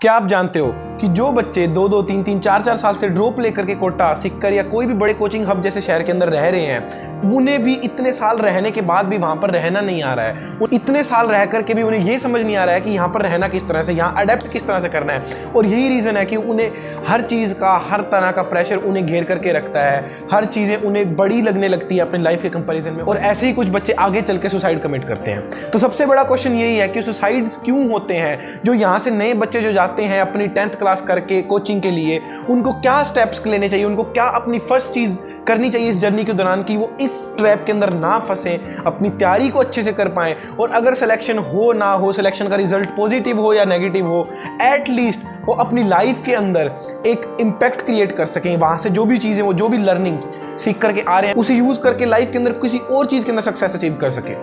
क्या आप जानते हो कि जो बच्चे 2-2, 3-3, 4-4 साल से ड्रॉप लेकर के कोटा, सिक्कर या कोई भी बड़े कोचिंग हब जैसे शहर के अंदर रह रहे हैं, उन्हें भी इतने साल रहने के बाद भी वहां पर रहना नहीं आ रहा है। वो इतने साल रह करके भी उन्हें ये समझ नहीं आ रहा है कि यहाँ पर रहना किस तरह से, यहाँ अडेप्ट किस तरह से करना है। और यही रीज़न है कि उन्हें हर चीज़ का, हर तरह का प्रेशर उन्हें घेर करके रखता है। हर चीज़ें उन्हें बड़ी लगने लगती है अपनी लाइफ के कंपेरिजन में, और ऐसे ही कुछ बच्चे आगे चल के सुसाइड कमिट करते हैं। तो सबसे बड़ा क्वेश्चन यही है कि सुसाइड्स क्यों होते हैं। जो यहाँ से नए बच्चे जो जाते हैं अपनी 10th क्लास करके कोचिंग के लिए, उनको क्या स्टेप्स लेने चाहिए, उनको क्या अपनी फर्स्ट चीज़ करनी चाहिए इस जर्नी के दौरान कि वो इस ट्रैप के अंदर ना फंसे, अपनी तैयारी को अच्छे से कर पाएं। और अगर सिलेक्शन हो ना हो, सिलेक्शन का रिजल्ट पॉजिटिव हो या नेगेटिव हो, एटलीस्ट वो अपनी लाइफ के अंदर एक इम्पैक्ट क्रिएट कर सकें। वहाँ से जो भी चीज़ें, वो जो भी लर्निंग सीख करके आ रहे हैं, उसे यूज़ करके लाइफ के अंदर किसी और चीज़ के अंदर सक्सेस अचीव कर सकें।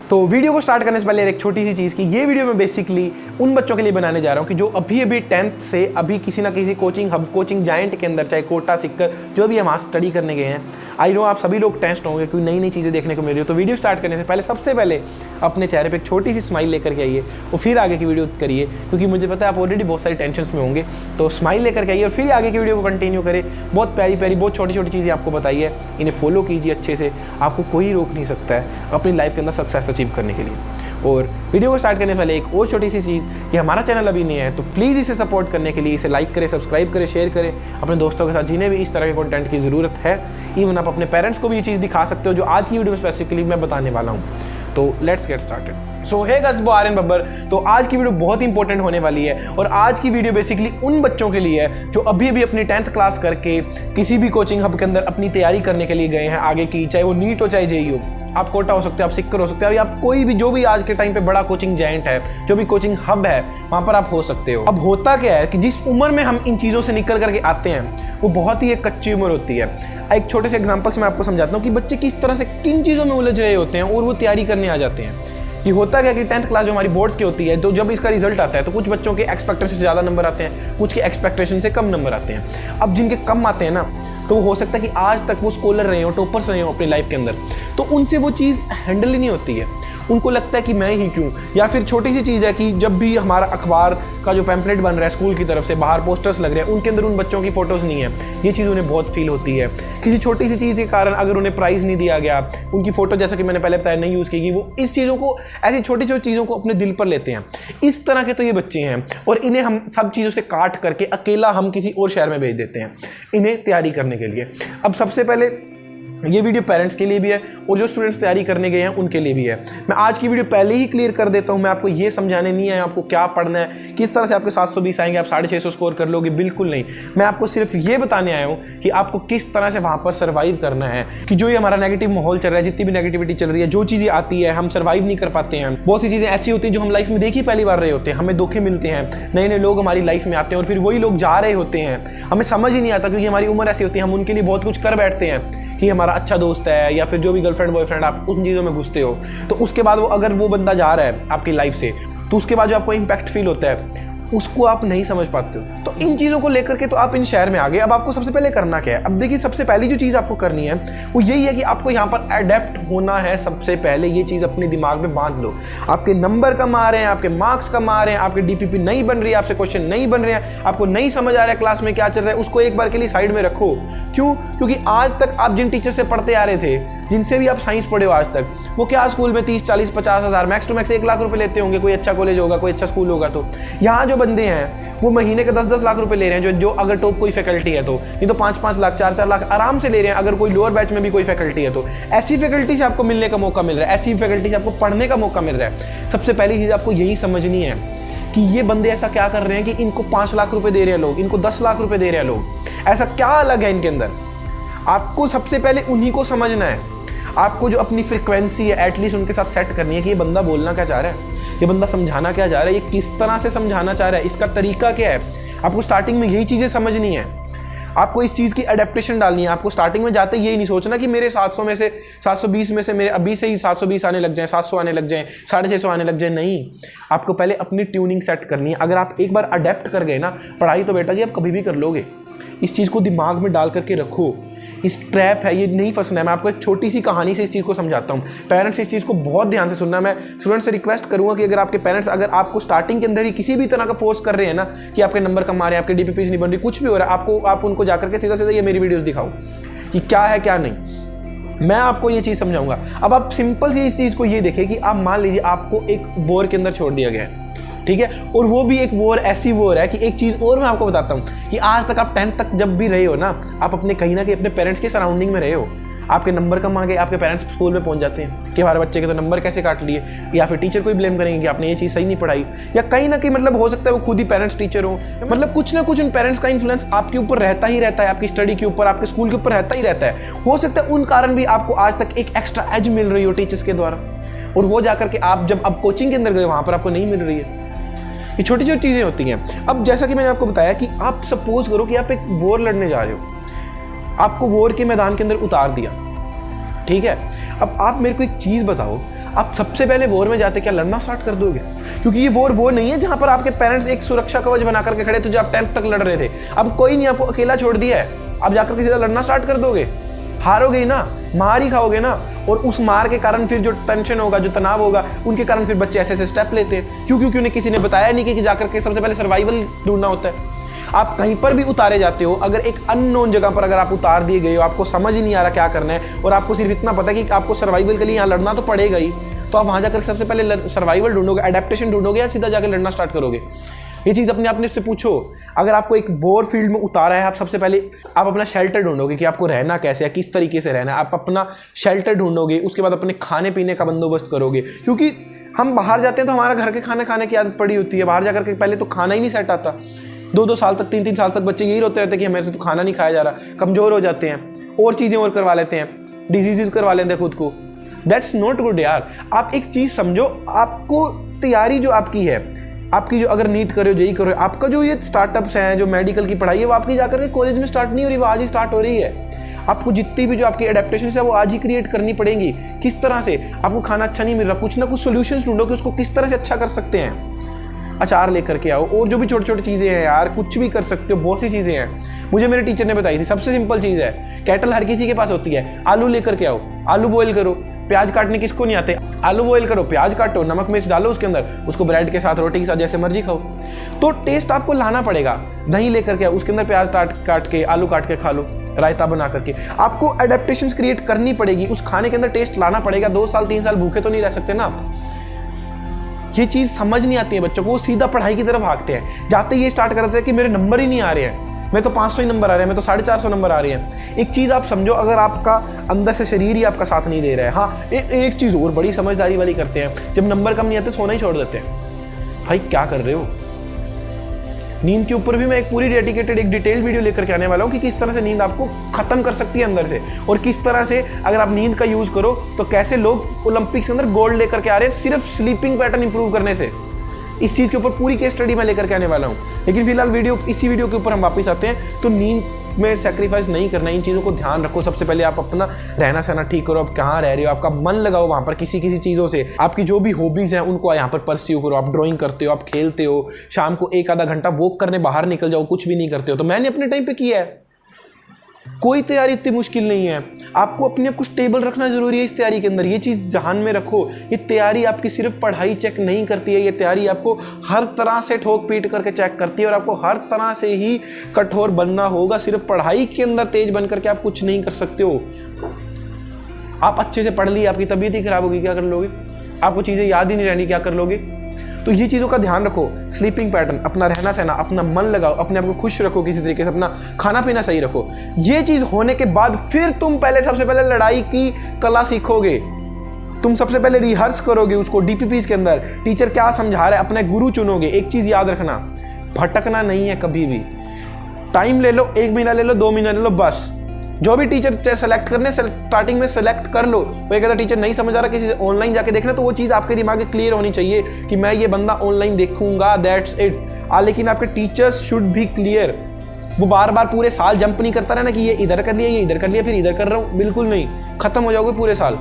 तो वीडियो को स्टार्ट करने से पहले एक छोटी सी चीज़ कि ये वीडियो मैं बेसिकली उन बच्चों के लिए बनाने जा रहा हूँ कि जो अभी 10th से अभी किसी ना किसी कोचिंग हब, कोचिंग जायंट के अंदर, चाहे कोटा, सिक्कर, जो भी हम वहाँ स्टडी करने गए हैं। आई नो आप सभी लोग टेंस्ड होंगे क्योंकि नई नई चीज़ें देखने को मिल रही हो। तो वीडियो स्टार्ट करने से पहले सबसे पहले अपने चेहरे पर एक छोटी सी स्माइल लेकर के आइए और फिर आगे की वीडियो करिए, क्योंकि मुझे पता है आप ऑलरेडी बहुत सारी टेंशन में होंगे। तो स्माइल लेकर के आइए और फिर आगे की वीडियो को कंटिन्यू करें। बहुत प्यारी प्यारी, बहुत छोटी छोटी चीज़ें आपको बताई है, इन्हें फॉलो कीजिए अच्छे से। आपको कोई रोक नहीं सकता है अपनी लाइफ के अंदर सक्सेस अचीव करने के लिए। और वीडियो को स्टार्ट करने से पहले एक और छोटी सी चीज़ कि हमारा चैनल अभी नहीं है, तो प्लीज़ इसे सपोर्ट करने के लिए इसे लाइक करें, सब्सक्राइब करें, शेयर करें अपने दोस्तों के साथ जिन्हें भी इस तरह के कंटेंट की ज़रूरत है। इवन आप अपने पेरेंट्स को भी ये चीज़ दिखा सकते हो जो आज की वीडियो में स्पेसिफिकली मैं बताने वाला हूँ। तो let's get started. So hey guys, वो आर्यन बब्बर। तो आज की वीडियो बहुत इंपॉर्टेंट होने वाली है, और आज की वीडियो बेसिकली उन बच्चों के लिए है जो अभी भी अपनी 10th क्लास करके किसी भी कोचिंग हब के अंदर अपनी तैयारी करने के लिए गए हैं आगे की, चाहे वो नीट हो चाहे जेईई हो। आप कोटा हो सकते हैं, आप सिक्कर हो सकते हैं, आप कोई भी, जो भी आज के टाइम पे बड़ा कोचिंग जायंट है, जो भी कोचिंग हब है, वहां पर आप हो सकते हो। अब होता क्या है कि जिस उम्र में हम इन चीज़ों से निकल करके आते हैं वो बहुत ही एक कच्ची उम्र होती है। एक छोटे से एग्जाम्पल से मैं आपको समझाता हूँ कि बच्चे किस तरह से किन चीज़ों में उलझ रहे होते हैं और वो तैयारी करने आ जाते हैं। कि होता क्या कि 10th क्लास जो हमारी बोर्ड्स की होती है, तो जब इसका रिजल्ट आता है तो कुछ बच्चों के एक्सपेक्टेशन से ज़्यादा नंबर आते हैं, कुछ के एक्सपेक्टेशन से कम नंबर आते हैं। अब जिनके कम आते हैं ना, तो हो सकता है कि आज तक वो स्कॉलर रहे हो, टॉपर्स रहे हो अपनी लाइफ के अंदर, तो उनसे वो चीज़ हैंडल ही नहीं होती है। उनको लगता है कि मैं ही क्यों। या फिर छोटी सी चीज़ है कि जब भी हमारा अखबार का जो पैम्पलेट बन रहा है स्कूल की तरफ से, बाहर पोस्टर्स लग रहे हैं, उनके अंदर उन बच्चों की फोटोज़ नहीं है। ये चीज़ उन्हें बहुत फील होती है। किसी छोटी सी चीज़ के कारण अगर उन्हें प्राइज़ नहीं दिया गया, उनकी फ़ोटो जैसा कि मैंने पहले बताया नहीं यूज़ की गई, वो इस चीज़ों को, ऐसी छोटी छोटी चीज़ों को अपने दिल पर लेते हैं। इस तरह के तो ये बच्चे हैं, और इन्हें हम सब चीज़ों से काट करके अकेला हम किसी और शहर में भेज देते हैं इन्हें तैयारी करने के लिए। अब सबसे पहले ये वीडियो पेरेंट्स के लिए भी है और जो स्टूडेंट्स तैयारी करने गए हैं उनके लिए भी है। मैं आज की वीडियो पहले ही क्लियर कर देता हूं, मैं आपको ये समझाने नहीं आया आपको क्या पढ़ना है, किस तरह से आपके 720 आएंगे, आप 650 स्कोर कर लोगे, बिल्कुल नहीं। मैं आपको सिर्फ ये बताने आया हूं कि आपको किस तरह से वहां पर सर्वाइव करना है। कि जो ये हमारा नेगेटिव माहौल चल रहा है, जितनी भी नेगेटिविटी चल रही है, जो चीज़ें आती है हम सर्वाइव नहीं कर पाते हैं। बहुत सी चीज़ें ऐसी होती हैं जो हम लाइफ में देखी पहली बार रहे होते हैं, हमें धोखे मिलते हैं, नए नए लोग हमारी लाइफ में आते हैं और फिर वही लोग जा रहे होते हैं, हमें समझ ही नहीं आता क्योंकि हमारी उम्र ऐसी होती है, हम उनके लिए बहुत कुछ कर बैठते हैं कि हमारा अच्छा दोस्त है, या फिर जो भी गर्लफ्रेंड बॉयफ्रेंड, आप उन चीज़ों में घुसते हो। तो उसके बाद वो, अगर वो बंदा जा रहा है आपकी लाइफ से, तो उसके बाद जो आपको इम्पैक्ट फील होता है उसको आप नहीं समझ पाते हो। तो इन चीज़ों को लेकर के तो आप इन शहर में आ गए। अब आपको सबसे पहले करना क्या है? अब देखिए, सबसे पहली जो चीज़ आपको करनी है वो यही है कि आपको यहाँ पर अडेप्ट होना है। सबसे पहले ये चीज़ अपने दिमाग में बांध लो। आपके नंबर कम आ रहे हैं, आपके मार्क्स कम आ रहे हैं, आपके डीपीपी नहीं बन रही है, आपसे क्वेश्चन नहीं बन रहे हैं, आपको नहीं समझ आ रहा है क्लास में क्या चल रहा है, उसको एक बार के लिए साइड में रखो। क्यों? क्योंकि आज तक आप जिन टीचर से पढ़ते आ रहे थे, जिनसे भी आप साइंस पढ़े हो आज तक, वो क्या स्कूल में 30, 40, 50 हज़ार, मैक्स टू मैक्स 1 लाख रुपए लेते होंगे। कोई अच्छा कॉलेज होगा, कोई अच्छा स्कूल होगा। तो यहाँ जो बंदे हैं वो महीने के 10-10 लाख रुपए ले रहे हैं, जो अगर टॉप कोई फैकल्टी है तो, नहीं तो 5-5 लाख, 4-4 लाख आराम से ले रहे हैं अगर कोई लोअर बैच में भी कोई फैकल्टी है तो। ऐसी फैकल्टी से आपको मिलने का मौका मिल रहा है, ऐसी फैकल्टी से आपको पढ़ने का मौका मिल रहा है। सबसे पहली चीज़ आपको यही समझनी है कि ये बंदे ऐसा क्या कर रहे हैं कि इनको 5 लाख रुपए दे रहे हैं लोग, इनको 10 लाख रुपए दे रहे हैं लोग। ऐसा क्या अलग है इनके अंदर? आपको सबसे पहले उन्हीं को समझना है। आपको जो अपनी फ्रिक्वेंसी है एटलीस्ट उनके साथ सेट करनी है कि ये बंदा बोलना क्या चाह रहा है, ये बंदा समझाना क्या चाह रहा है, ये किस तरह से समझाना चाह रहा है, इसका तरीका क्या है। आपको स्टार्टिंग में यही चीज़ें समझनी है। आपको इस चीज़ की अडेप्टेशन डालनी है। आपको स्टार्टिंग में जाते यही नहीं सोचना कि मेरे 700 में से 720 में से मेरे अभी से ही 720 आने लग जाएं, 700 आने लग जाएं, 650 आने लग जाएं। नहीं, आपको पहले अपनी ट्यूनिंग सेट करनी है। अगर आप एक बार अडेप्ट कर गए ना, पढ़ाई तो बेटा जी आप कभी भी कर लोगे। इस चीज़ को दिमाग में डाल करके रखो, इस ट्रैप है, ये नहीं फंसना है। मैं आपको एक छोटी सी कहानी से इस चीज़ को समझाता हूँ। पेरेंट्स इस चीज़ को बहुत ध्यान से सुनना। मैं स्टूडेंट से रिक्वेस्ट करूँगा कि अगर आपके पेरेंट्स अगर आपको स्टार्टिंग के अंदर ही किसी भी तरह का फोर्स कर रहे हैं ना कि आपके नंबर कम आ रहे हैं, आपके DPPs नहीं बन रही, कुछ भी हो रहा है, आप उनको जाकर के सीधा सीधा ये मेरी वीडियोज़ दिखाओ कि क्या है क्या नहीं। मैं आपको ये चीज़ समझाऊंगा। अब आप सिंपल सी इस चीज़ को ये देखें कि आप मान लीजिए आपको एक वॉर के अंदर छोड़ दिया गया है, ठीक है, और वो भी एक वॉर ऐसी वॉर है कि एक चीज़ और मैं आपको बताता हूँ कि आज तक आप 10th तक जब भी रहे हो ना, आप अपने कहीं ना कहीं अपने पेरेंट्स के सराउंडिंग में रहे हो। आपके नंबर कम आ गए, आपके पेरेंट्स स्कूल में पहुंच जाते हैं कि हमारे बच्चे के तो नंबर कैसे काट लिए, या फिर टीचर को ही ब्लेम करेंगे कि आपने ये चीज़ सही नहीं पढ़ाई, या कहीं ना कहीं मतलब हो सकता है वो खुद ही पेरेंट्स टीचर हो। मतलब कुछ ना कुछ उन पेरेंट्स का इन्फ्लुएंस आपके ऊपर रहता ही रहता है, आपकी स्टडी के ऊपर, आपके स्कूल के ऊपर रहता ही रहता है। हो सकता है उन कारण भी आपको आज तक एक एक्स्ट्रा एज मिल रही हो टीचर्स के द्वारा, और वो जाकर के आप जब अब कोचिंग के अंदर गए वहाँ पर आपको नहीं मिल रही है। ये छोटी छोटी चीज़ें होती हैं। अब जैसा कि मैंने आपको बताया कि आप सपोज करो कि आप एक वॉर लड़ने जा रहे हो, आपको वॉर के मैदान के अंदर उतार दिया, ठीक है। अब आप मेरे को एक चीज़ बताओ, आप सबसे पहले वॉर में जाते क्या लड़ना स्टार्ट कर दोगे? क्योंकि ये वॉर वो नहीं है जहाँ पर आपके पेरेंट्स एक सुरक्षा कवच बना करके खड़े थे जो आप 10th तक लड़ रहे थे। अब कोई नहीं, आपको अकेला छोड़ दिया है, आप जाकर के सीधा लड़ना स्टार्ट कर दोगे, हारोगे ही ना, मार ही खाओगे ना। और उस मार के कारण फिर जो टेंशन होगा, जो तनाव होगा, उनके कारण फिर बच्चे ऐसे ऐसे स्टेप लेते हैं। क्योंकि उन्हें किसी ने बताया नहीं कि जाकर के सबसे पहले सर्वाइवल ढूंढना होता है। आप कहीं पर भी उतारे जाते हो, अगर एक अननोन जगह पर अगर आप उतार दिए गए हो, आपको समझ ही नहीं आ रहा क्या करना है, और आपको सिर्फ इतना पता है कि आपको सर्वाइवल के लिए यहाँ लड़ना तो पड़ेगा ही, तो आप वहाँ जाकर सबसे पहले सर्वाइवल ढूंढोगे, एडेप्टेशन ढूंढोगे, या सीधा जाकर लड़ना स्टार्ट करोगे? ये चीज़ अपने आप से पूछो। अगर आपको एक वॉर फील्ड में उतारा है, आप सबसे पहले आप अपना शेल्टर ढूंढोगे कि आपको रहना कैसे है, किस तरीके से रहना है। आप अपना शेल्टर ढूंढोगे, उसके बाद अपने खाने पीने का बंदोबस्त करोगे। क्योंकि हम बाहर जाते हैं तो हमारा घर के खाने खाने की आदत पड़ी होती है। बाहर जाकर के पहले तो खाना ही नहीं सेट आता। 2-2 साल तक, 3-3 साल तक बच्चे यही रोते रहते हैं कि हमें से तो खाना नहीं खाया जा रहा, कमज़ोर हो जाते हैं, और चीज़ें और करवा लेते हैं, डिजीज़ करवा लेते हैं खुद को। दैट्स नॉट गुड यार। आप एक चीज़ समझो, आपको तैयारी जो आपकी है, आपकी जो अगर नीट कर रहे हो, जेई कर रहे हो, आपका जो ये स्टार्टअप्स हैं, जो मेडिकल की पढ़ाई है, वो आपकी जाकर के कॉलेज में स्टार्ट नहीं हो रही, वो आज ही स्टार्ट हो रही है। आपको जितनी भी जो आपकी एडेप्टेशन है वो आज ही क्रिएट करनी पड़ेंगी। किस तरह से? आपको खाना अच्छा नहीं मिल रहा, कुछ ना कुछ सोल्यूशंस ढूंढो कि उसको किस तरह से अच्छा कर सकते हैं। अचार लेकर के आओ, और जो भी छोटी छोटी चीज़ें हैं यार, कुछ भी कर सकते हो, बहुत सी चीज़ें हैं। मुझे मेरे टीचर ने बताई थी, सबसे सिंपल चीज़ है, कैटल हर किसी के पास होती है, आलू लेकर के आओ, आलू बॉईल करो। प्याज काटने किसको नहीं आते? आलू बॉईल करो, प्याज काटो, नमक मिर्च डालो उसके अंदर, उसको ब्रेड के साथ, रोटी के साथ, जैसे मर्जी खाओ। तो टेस्ट आपको लाना पड़ेगा। दही लेकर के आओ, उसके अंदर प्याज काट के, आलू काट के खा लो, रायता बना करके। आपको एडेप्टेशंस क्रिएट करनी पड़ेगी, उस खाने के अंदर टेस्ट लाना पड़ेगा। 2 साल 3 साल भूखे तो नहीं रह सकते ना आप। ये चीज़ समझ नहीं आती है बच्चों को, वो सीधा पढ़ाई की तरफ भागते हैं। जाते ये स्टार्ट करते हैं कि मेरे नंबर ही नहीं आ रहे हैं, मैं तो 500 ही नंबर आ रहे हैं, मैं तो 450 नंबर आ रही हैं। एक चीज़ आप समझो, अगर आपका अंदर से शरीर ही आपका साथ नहीं दे रहा है, हाँ एक चीज़ और बड़ी समझदारी वाली करते हैं, जब नंबर कम नहीं आते सोना ही छोड़ देते हैं। भाई क्या कर रहे हो? नींद के ऊपर भी मैं एक पूरी डेडिकेटेड एक डिटेल वीडियो लेकर के आने वाला हूँ कि किस तरह से नींद आपको खत्म कर सकती है अंदर से, और किस तरह से अगर आप नींद का यूज़ करो तो कैसे लोग ओलंपिक्स के अंदर गोल्ड लेकर के आ रहे हैं सिर्फ स्लीपिंग पैटर्न इंप्रूव करने से। इस चीज़ के ऊपर पूरी केस स्टडी मैं लेकर के आने वाला हूँ। लेकिन फिलहाल इसी वीडियो के ऊपर हम वापस आते हैं। तो नींद में सेक्रीफाइस नहीं करना, इन चीज़ों को ध्यान रखो। सबसे पहले आप अपना रहना सहना ठीक करो, आप कहाँ रह रहे हो, आपका मन लगाओ वहाँ पर किसी चीज़ों से। आपकी जो भी हॉबीज़ हैं उनको यहाँ पर परस्यू करो। आप ड्राइंग करते हो, आप खेलते हो, शाम को 1-आधा घंटा वॉक करने बाहर निकल जाओ, कुछ भी नहीं करते हो तो मैंने अपने टाइम पे किया है। कोई तैयारी इतनी मुश्किल नहीं है। आपको अपने आप को स्टेबल रखना जरूरी है इस तैयारी के अंदर। ये चीज़ ध्यान में रखो, ये तैयारी आपकी सिर्फ पढ़ाई चेक नहीं करती है, ये तैयारी आपको हर तरह से ठोक पीट करके चेक करती है, और आपको हर तरह से ही कठोर बनना होगा। सिर्फ पढ़ाई के अंदर तेज बन करके आप कुछ नहीं कर सकते हो। आप अच्छे से पढ़ लिए, आपकी तबीयत ही खराब होगी, क्या कर लोगे? आपको चीज़ें याद ही नहीं रहनी, क्या कर लोगे? तो ये चीज़ों का ध्यान रखो। स्लीपिंग पैटर्न, अपना रहना सहना, अपना मन लगाओ, अपने आप को खुश रखो, किसी तरीके से अपना खाना पीना सही रखो। ये चीज़ होने के बाद फिर तुम सबसे पहले लड़ाई की कला सीखोगे। तुम सबसे पहले रिहर्स करोगे उसको DPPs के अंदर, टीचर क्या समझा रहा है, अपने गुरु चुनोगे। एक चीज़ याद रखना, भटकना नहीं है कभी भी। टाइम ले लो, 1 महीना ले लो, 2 महीना ले लो, बस जो भी टीचर सेलेक्ट करने स्टार्टिंग में सेलेक्ट कर लो। वो एक अगर टीचर नहीं समझ आ रहा, किसी ऑनलाइन जाके देखना, तो वो चीज़ आपके दिमाग में क्लियर होनी चाहिए कि मैं ये बंदा ऑनलाइन देखूंगा, दैट्स इट। लेकिन आपके टीचर्स शुड बी क्लियर। वो बार बार पूरे साल जंप नहीं करता रहना कि ये इधर कर लिया, ये इधर कर लिया, फिर इधर कर रहा हूँ, बिल्कुल नहीं। खत्म हो जाओगे पूरे साल।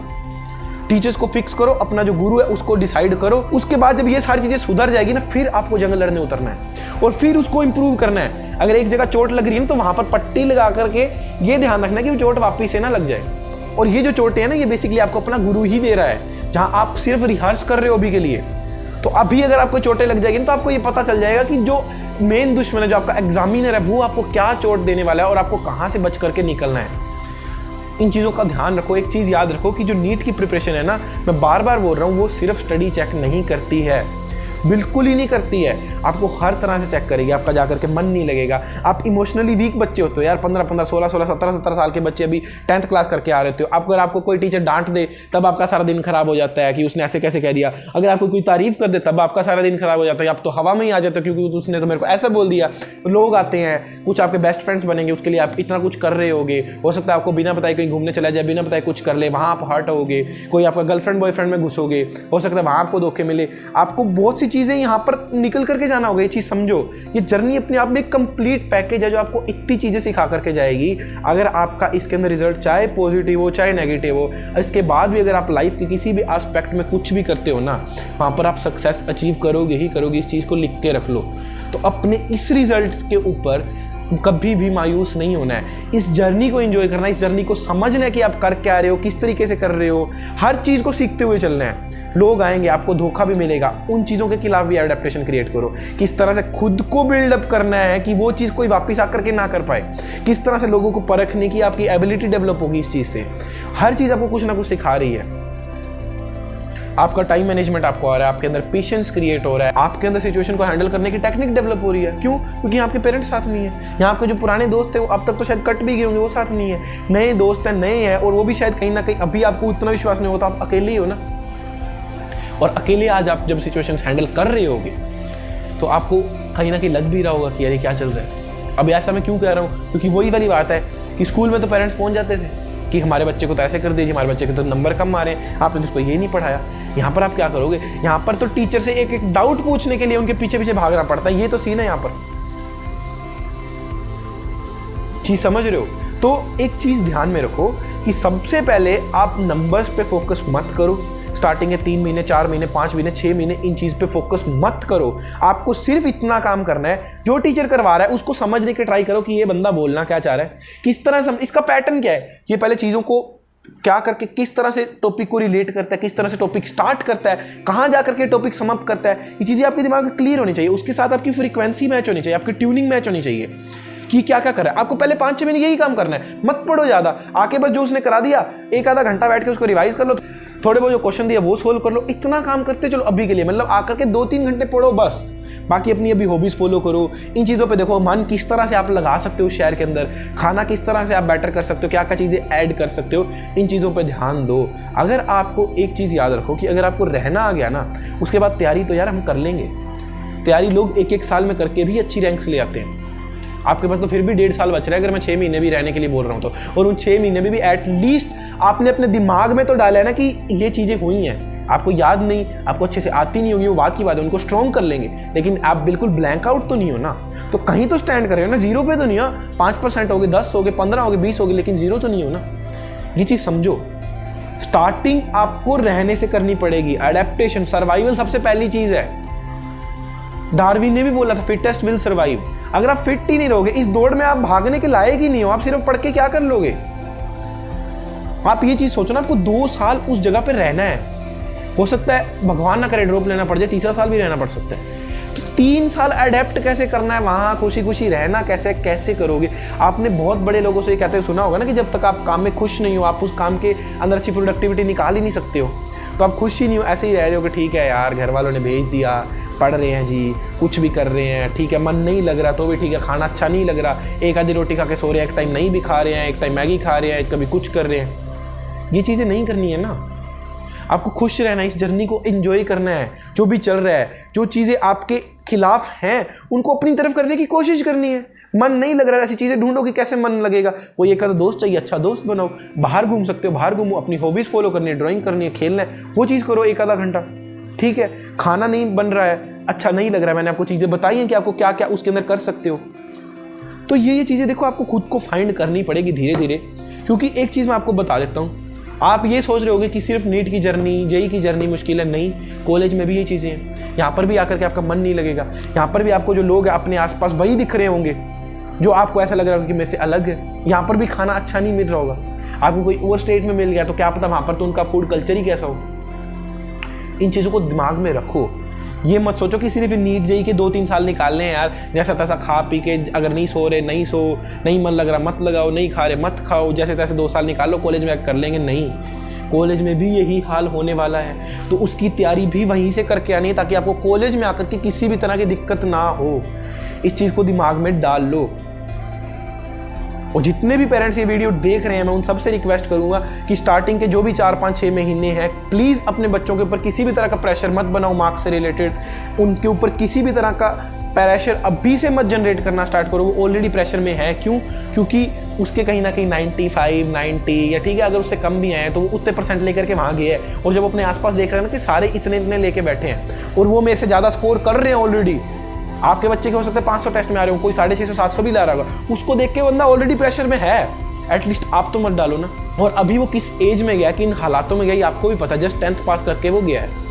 टीचर्स को फिक्स करो, अपना जो गुरु है उसको डिसाइड करो। उसके बाद जब ये सारी चीजें सुधर जाएगी ना, फिर आपको जंग लड़ने उतरना है और फिर उसको इंप्रूव करना है। अगर एक जगह चोट लग रही है ना, तो वहां पर पट्टी लगा करके ये ध्यान रखना कि वो चोट वापिस से ना लग जाए। और ये जो चोट है ना, ये बेसिकली आपको अपना गुरु ही दे रहा है, जहां आप सिर्फ रिहर्स कर रहे हो अभी के लिए। तो अभी अगर आपको चोटें लग जाएगी तो आपको ये पता चल जाएगा कि जो मेन दुश्मन है, जो आपका एग्जामिनर है, वो आपको क्या चोट देने वाला है और आपको कहां से बच करके निकलना है। इन चीज़ों का ध्यान रखो। एक चीज़ याद रखो कि जो नीट की प्रिपरेशन है ना, मैं बार बार बोल रहा हूँ, वो सिर्फ स्टडी चेक नहीं करती है, बिल्कुल ही नहीं करती है। आपको हर तरह से चेक करेगी। आपका जाकर के मन नहीं लगेगा। आप इमोशनली वीक बच्चे होते हो यार, 15-15, 16-16, 17-17 साल के बच्चे अभी 10th क्लास करके आ रहे हो। अगर आपको कोई टीचर डांट दे तब आपका सारा दिन खराब हो जाता है कि उसने ऐसे कैसे कह दिया। अगर आपको कोई तारीफ कर दे तब आपका सारा दिन खराब हो जाता है। आप तो हवा में ही आ जाते हो क्योंकि उसने तो मेरे को ऐसा बोल दिया। लोग आते हैं, कुछ आपके बेस्ट फ्रेंड्स बनेंगे, उसके लिए आप इतना कुछ कर रहे होगे। हो सकता है आपको बिना बताए कहीं घूमने चला जाए, बिना बताए कुछ कर ले, वहाँ आप हर्ट होगे। कोई आपका गर्लफ्रेंड बॉयफ्रेंड में घुसोगे, हो सकता है वहाँ आपको धोखे मिले। आपको बहुत सी चीज़ें यहाँ पर निकल करके जाना होगा। ये चीज़ समझो, ये जर्नी अपने आप में एक कंप्लीट पैकेज है जो आपको इतनी चीज़ें सिखा करके जाएगी। अगर आपका इसके अंदर रिजल्ट चाहे पॉजिटिव हो चाहे नेगेटिव हो, इसके बाद भी अगर आप लाइफ के किसी भी एस्पेक्ट में कुछ भी करते हो ना, वहाँ पर आप सक्सेस अचीव करोगे ही करोगे। इस चीज़ को लिख के रख लो। तो अपने इस रिजल्ट के ऊपर कभी भी मायूस नहीं होना है। इस जर्नी को एंजॉय करना है, इस जर्नी को समझना है कि आप कर क्या रहे हो, किस तरीके से कर रहे हो। हर चीज़ को सीखते हुए चलना है। लोग आएंगे, आपको धोखा भी मिलेगा, उन चीज़ों के खिलाफ भी एडेप्टेशन क्रिएट करो। किस तरह से खुद को बिल्डअप करना है कि वो चीज़ कोई वापस आकर के ना कर पाए। किस तरह से लोगों को परखने की आपकी एबिलिटी डेवलप होगी इस चीज़ से। हर चीज़ आपको कुछ ना कुछ सिखा रही है। आपका टाइम मैनेजमेंट आपको आ रहा है, आपके अंदर पेशेंस क्रिएट हो रहा है, आपके अंदर सिचुएशन को हैंडल करने की टेक्निक डेवलप हो रही है। क्यों? क्योंकि आपके पेरेंट्स साथ नहीं है। यहाँ आपके जो पुराने दोस्त थे वो अब तक तो शायद कट भी गए होंगे, वो साथ नहीं है। नए दोस्त हैं, नए हैं, और वो भी शायद कहीं ना कहीं अभी आपको उतना विश्वास नहीं होता। आप अकेले ही हो ना, और अकेले आज आप जब सिचुएशंस हैंडल कर रहे होगे तो आपको कहीं ना कहीं लग भी रहा होगा कि यार क्या चल रहा है। अब ऐसा मैं क्यों कह रहा हूँ? क्योंकि वही वाली बात है कि स्कूल में तो पेरेंट्स पहुँच जाते थे कि हमारे बच्चे को तो ऐसे कर दीजिए, हमारे बच्चे के तो नंबर कम आ रहे हैं, आपने तो उसको ये नहीं पढ़ाया। यहाँ पर आप क्या करोगे? यहाँ पर तो टीचर से एक एक डाउट पूछने के लिए उनके पीछे पीछे भागना पड़ता है। ये तो सीन है यहाँ पर। चीज समझ रहे हो? तो एक चीज ध्यान में रखो कि सबसे पहले आप नंबर्स पे फोकस मत करो। स्टार्टिंग है 3 महीने, 4 महीने, 5 महीने, 6 महीने, इन चीज पे फोकस मत करो। आपको सिर्फ इतना काम करना है, जो टीचर करवा रहा है उसको समझने के ट्राई करो कि ये बंदा बोलना क्या चाह रहा है, किस तरह इसका पैटर्न क्या है। ये पहले चीजों को क्या करके किस तरह से टॉपिक को रिलेट करता है, किस तरह से टॉपिक स्टार्ट करता है, कहां जाकर के टॉपिक समाप्त करता है, ये चीजें आपके दिमाग में क्लियर होनी चाहिए। उसके साथ आपकी फ्रीक्वेंसी मैच होनी चाहिए, आपकी ट्यूनिंग मैच होनी चाहिए कि क्या क्या कर रहा है। आपको पहले 5-6 महीने यही काम करना है। मत पढ़ो ज्यादा, आके बस जो उसने करा दिया एक आधा घंटा बैठ के उसको रिवाइज कर लो, थोड़े बहुत जो क्वेश्चन दिया वो सोल्व कर लो। इतना काम करते चलो अभी के लिए, मतलब आकर के 2-3 घंटे पढ़ो बस। बाकी अपनी अभी हॉबीज फॉलो करो। इन चीज़ों पे देखो, मन किस तरह से आप लगा सकते हो शहर के अंदर, खाना किस तरह से आप बेटर कर सकते हो, क्या क्या चीज़ें ऐड कर सकते हो, इन चीज़ों पे ध्यान दो। अगर आपको एक चीज़ याद रखो कि अगर आपको रहना आ गया ना, उसके बाद तैयारी तो यार हम कर लेंगे। तैयारी लोग 1-1 साल में करके भी अच्छी रैंक्स ले आते हैं। आपके पास तो फिर भी 1.5 साल बच रहा है अगर मैं 6 महीने भी रहने के लिए बोल रहा हूँ तो। और उन 6 महीने में भी एटलीस्ट आपने अपने दिमाग में तो डाला है ना कि ये चीज़ें हुई हैं। आपको याद नहीं, आपको अच्छे से आती नहीं होगी, वो बात की बात है, उनको स्ट्रॉन्ग कर लेंगे, लेकिन आप बिल्कुल ब्लैंक आउट तो नहीं हो ना। तो कहीं तो स्टैंड कर रहे हो ना, 0 पे तो नहीं हो। 5% हो गए, 10 हो गए, 15 हो गए, 20 हो गए, लेकिन 0 तो नहीं हो ना। ये चीज़ समझो। स्टार्टिंग आपको रहने से करनी पड़ेगी। एडेप्टेशन, सर्वाइवल सबसे पहली चीज़ है। डार्विन ने भी बोला था फिटेस्ट विल सर्वाइव। अगर आप फिट ही नहीं रहोगे, इस दौड़ में आप भागने के लायक ही नहीं हो, आप सिर्फ पढ़ के क्या कर लोगे? आप ये चीज सोचो ना, आपको 2 साल उस जगह पे रहना है। हो सकता है भगवान ना करे ड्रॉप लेना पड़ जाए, 3रा साल भी रहना पड़ सकता है। तो 3 साल अडेप्ट कैसे करना है, वहां खुशी खुशी रहना कैसे करोगे? आपने बहुत बड़े लोगों से कहते हुए सुना होगा ना कि जब तक आप काम में खुश नहीं हो, आप उस काम के अंदर अच्छी प्रोडक्टिविटी निकाल ही नहीं सकते हो। तो आप खुश ही नहीं हो, ऐसे ही रह रहे हो कि ठीक है यार, घर वालों ने भेज दिया, पढ़ रहे हैं जी, कुछ भी कर रहे हैं, ठीक है, मन नहीं लग रहा तो भी ठीक है, खाना अच्छा नहीं लग रहा, एक आधी रोटी खा के सो रहे हैं, एक टाइम नहीं भी खा रहे हैं, एक टाइम मैगी खा रहे हैं, कभी कुछ कर रहे हैं। ये चीज़ें नहीं करनी है ना। आपको खुश रहना है, इस जर्नी को एंजॉय करना है। जो भी चल रहा है, जो चीज़ें आपके खिलाफ हैं, उनको अपनी तरफ करने की कोशिश करनी है। मन नहीं लग रहा, ऐसी चीज़ें ढूंढो कि कैसे मन लगेगा। कोई एक आधा दोस्त चाहिए, अच्छा दोस्त बनाओ, बाहर घूम सकते हो, बाहर घूमो, अपनी हॉबीज़ फॉलो करनी है, ड्राइंग करनी है, खेलना है, वो चीज़ करो एक आधा घंटा। ठीक है, खाना नहीं बन रहा है, अच्छा नहीं लग रहा है, मैंने आपको चीज़ें बताई हैं कि आपको क्या क्या उसके अंदर कर सकते हो। तो ये चीज़ें देखो, आपको खुद को फाइंड करनी पड़ेगी धीरे धीरे। क्योंकि एक चीज़ मैं आपको बता देता हूँ, आप ये सोच रहे होगे कि सिर्फ नीट की जर्नी, जेई की जर्नी मुश्किल है, नहीं, कॉलेज में भी ये चीज़ें हैं। यहाँ पर भी आकर के आपका मन नहीं लगेगा, यहाँ पर भी आपको जो लोग हैं अपने आसपास वही दिख रहे होंगे जो आपको ऐसा लग रहा होगा कि मेरे से अलग है। यहाँ पर भी खाना अच्छा नहीं मिल रहा होगा, आपको कोई और स्टेट में मिल गया तो क्या पता वहाँ पर तो उनका फूड कल्चर ही कैसा हो। इन चीज़ों को दिमाग में रखो। ये मत सोचो कि सिर्फ नीट जेई के 2-3 साल निकालने हैं यार, जैसा तैसा खा पी के, अगर नहीं सो रहे नहीं सो, नहीं मन लग रहा मत लगाओ, नहीं खा रहे मत खाओ, जैसे तैसे 2 साल निकाल लो, कॉलेज में कर लेंगे। नहीं, कॉलेज में भी यही हाल होने वाला है, तो उसकी तैयारी भी वहीं से करके आनी है ताकि आपको कॉलेज में आकर के किसी भी तरह की दिक्कत ना हो। इस चीज़ को दिमाग में डाल लो। और जितने भी पेरेंट्स ये वीडियो देख रहे हैं, मैं उन सबसे रिक्वेस्ट करूंगा कि स्टार्टिंग के जो भी 4-5-6 महीने हैं, प्लीज़ अपने बच्चों के ऊपर किसी भी तरह का प्रेशर मत बनाओ मार्क्स से रिलेटेड। उनके ऊपर किसी भी तरह का प्रेशर अभी से मत जनरेट करना स्टार्ट करो। वो ऑलरेडी प्रेशर में है। क्यों? क्योंकि उसके कहीं ना कहीं 95, 90 या ठीक है अगर उससे कम भी आए तो वो उतने % लेकर के वहाँ गया है। और जब अपने आसपास देख रहे हैं ना कि सारे इतने लेके बैठे हैं और वो मेरे से ज़्यादा स्कोर कर रहे हैं ऑलरेडी, आपके बच्चे के हो सकते हैं 500 टेस्ट में आ रहे हो, कोई 650-700 भी ला रहा होगा, उसको देख के बंदा ऑलरेडी प्रेशर में है। एटलीस्ट आप तो मत डालो ना। और अभी वो किस एज में गया, किन हालातों में गया, ये आपको भी पता, जस्ट 10th पास करके वो गया है,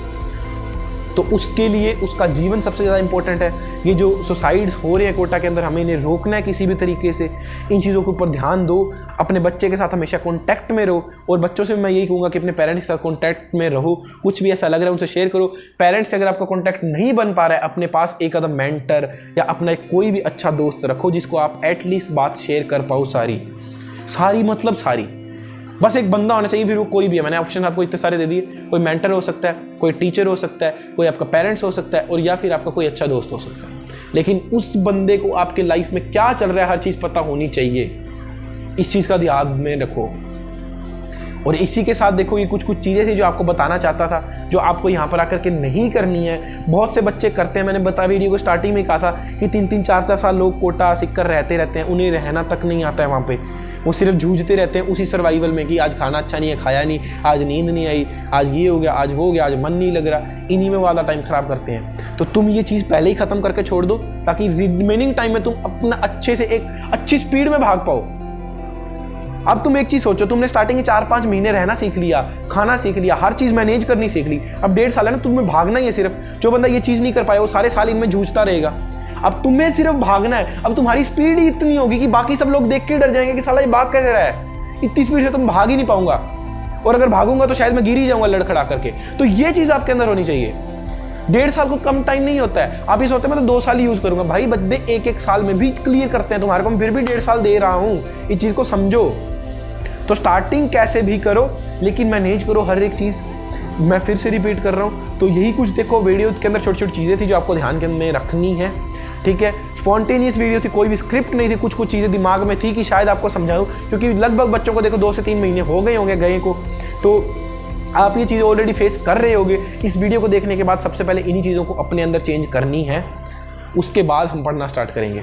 तो उसके लिए उसका जीवन सबसे ज़्यादा इंपॉर्टेंट है। ये जो सुसाइड्स हो रहे हैं कोटा के अंदर, हमें इन्हें रोकना है किसी भी तरीके से। इन चीज़ों के ऊपर ध्यान दो, अपने बच्चे के साथ हमेशा कॉन्टैक्ट में रहो। और बच्चों से मैं यही कहूँगा कि अपने पेरेंट्स के साथ कॉन्टैक्ट में रहो। कुछ भी ऐसा लग रहा है उनसे शेयर करो। पेरेंट्स से अगर आपका कॉन्टैक्ट नहीं बन पा रहा है, अपने पास एक आधा मेंटर या अपना कोई भी अच्छा दोस्त रखो जिसको आप एटलीस्ट बात शेयर कर पाओ। सारी मतलब सारी, बस एक बंदा होना चाहिए, फिर वो कोई भी है। मैंने ऑप्शन आपको इतने सारे दे दिए। कोई मेंटर हो सकता है, कोई टीचर हो सकता है, कोई आपका पेरेंट्स हो सकता है, और या फिर आपका कोई अच्छा दोस्त हो सकता है। लेकिन उस बंदे को आपके लाइफ में क्या चल रहा है हर चीज़ पता होनी चाहिए। इस चीज़ का ध्यान में रखो। और इसी के साथ देखो, ये कुछ चीज़ें थी जो आपको बताना चाहता था, जो आपको यहाँ पर आकर के नहीं करनी है। बहुत से बच्चे करते हैं, मैंने बताया वीडियो को स्टार्टिंग में कहा था कि 3-3, 4-4 साल लोग कोटा सिक्कर रहते हैं, उन्हें रहना तक नहीं आता है वहाँ पे। वो सिर्फ जूझते रहते हैं उसी सर्वाइवल में कि आज खाना अच्छा नहीं है, खाया नहीं, आज नींद नहीं आई, आज ये हो गया, आज वो हो गया, आज मन नहीं लग रहा। इन्हीं में वाला टाइम ख़राब करते हैं। तो तुम ये चीज़ पहले ही ख़त्म करके छोड़ दो ताकि रिमेनिंग टाइम में तुम अपना अच्छे से एक अच्छी स्पीड में भाग पाओ। अब तुम एक चीज़ सोचो, तुमने स्टार्टिंग के 4-5 महीने रहना सीख लिया, खाना सीख लिया, हर चीज़ मैनेज करनी सीख ली। अब 1.5 साल है ना, तुम्हें भागना ही है सिर्फ। जो बंदा ये चीज़ नहीं कर पाया वो सारे साल इनमें जूझता रहेगा। अब तुम्हें सिर्फ भागना है। अब तुम्हारी स्पीड ही इतनी होगी कि बाकी सब लोग देख के डर जाएंगे कि साला ये भाग कैसे रहा है, इतनी स्पीड से तुम भाग ही नहीं पाऊंगा, और अगर भागूंगा तो शायद मैं गिर ही जाऊंगा लड़खड़ा करके। तो ये चीज़ आपके अंदर होनी चाहिए। 1.5 साल को कम टाइम नहीं होता है। आप ये सोचते हैं मैं तो 2 साल ही यूज़ करूंगा, भाई बंदे 1-1 साल में भी क्लियर करते हैं तुम्हारे को, मैं फिर भी 1.5 साल दे रहा हूँ। इस चीज़ को समझो। तो स्टार्टिंग कैसे भी करो, लेकिन मैनेज करो हर एक चीज़। मैं फिर से रिपीट कर रहा हूँ। तो यही कुछ देखो वीडियो के अंदर छोटी छोटी चीज़ें थी जो आपको ध्यान के में रखनी है। ठीक है, स्पॉन्टेनियस वीडियो थी, कोई भी स्क्रिप्ट नहीं थी। कुछ चीज़ें दिमाग में थी कि शायद आपको समझाऊं, क्योंकि लगभग बच्चों को देखो 2 से 3 महीने हो गए होंगे गए को, तो आप ये चीज़ें ऑलरेडी फेस कर रहे होगे। इस वीडियो को देखने के बाद सबसे पहले इन्हीं चीज़ों को अपने अंदर चेंज करनी है। उसके बाद हम पढ़ना स्टार्ट करेंगे।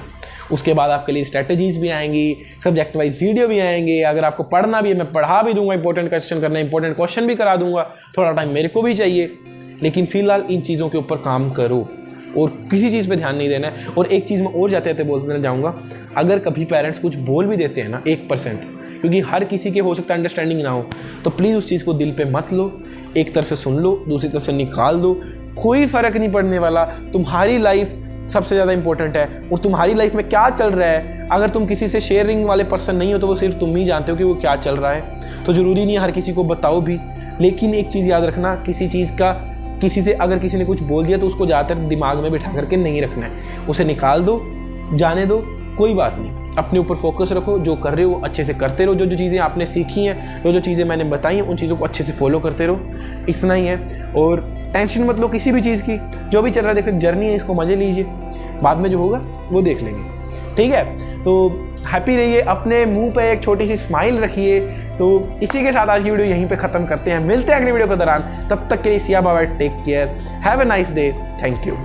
उसके बाद आपके लिए स्ट्रैटेजीज भी आएंगी, सब्जेक्ट वाइज वीडियो भी आएंगे। अगर आपको पढ़ना भी है मैं पढ़ा भी दूंगा, इंपॉर्टेंट क्वेश्चन करना, इंपॉर्टेंट क्वेश्चन भी करा दूंगा। थोड़ा टाइम मेरे को भी चाहिए, लेकिन फिलहाल इन चीज़ों के ऊपर काम करो और किसी चीज़ पे ध्यान नहीं देना है। और एक चीज़ मैं और जाते जाते बोलते जाऊँगा, अगर कभी पेरेंट्स कुछ बोल भी देते हैं ना 1%, क्योंकि हर किसी के हो सकता है अंडरस्टैंडिंग ना हो, तो प्लीज़ उस चीज़ को दिल पे मत लो। एक तरफ से सुन लो, दूसरी तरफ से निकाल दो, कोई फ़र्क नहीं पड़ने वाला। तुम्हारी लाइफ सबसे ज़्यादा इंपॉर्टेंट है, और तुम्हारी लाइफ में क्या चल रहा है, अगर तुम किसी से शेयरिंग वाले पर्सन नहीं हो तो वो सिर्फ तुम ही जानते हो कि वो क्या चल रहा है। तो ज़रूरी नहीं है हर किसी को बताओ भी, लेकिन एक चीज़ याद रखना, किसी चीज़ का किसी से अगर किसी ने कुछ बोल दिया तो उसको ज़्यादातर दिमाग में बिठा करके नहीं रखना है। उसे निकाल दो, जाने दो, कोई बात नहीं। अपने ऊपर फोकस रखो, जो कर रहे हो अच्छे से करते रहो। जो जो चीज़ें आपने सीखी हैं, जो जो चीज़ें मैंने बताई हैं, उन चीज़ों को अच्छे से फॉलो करते रहो। इतना ही है, और टेंशन मत लो किसी भी चीज़ की। जो भी चल रहा है देखो, जर्नी है, इसको मज़े लीजिए, बाद में जो होगा वो देख लेंगे। ठीक है, तो हैप्पी रहिए, अपने मुंह पे एक छोटी सी स्माइल रखिए। तो इसी के साथ आज की वीडियो यहीं पे ख़त्म करते हैं। मिलते हैं अगली वीडियो के दौरान, तब तक के लिए see ya bye, take care, have a nice day, thank you.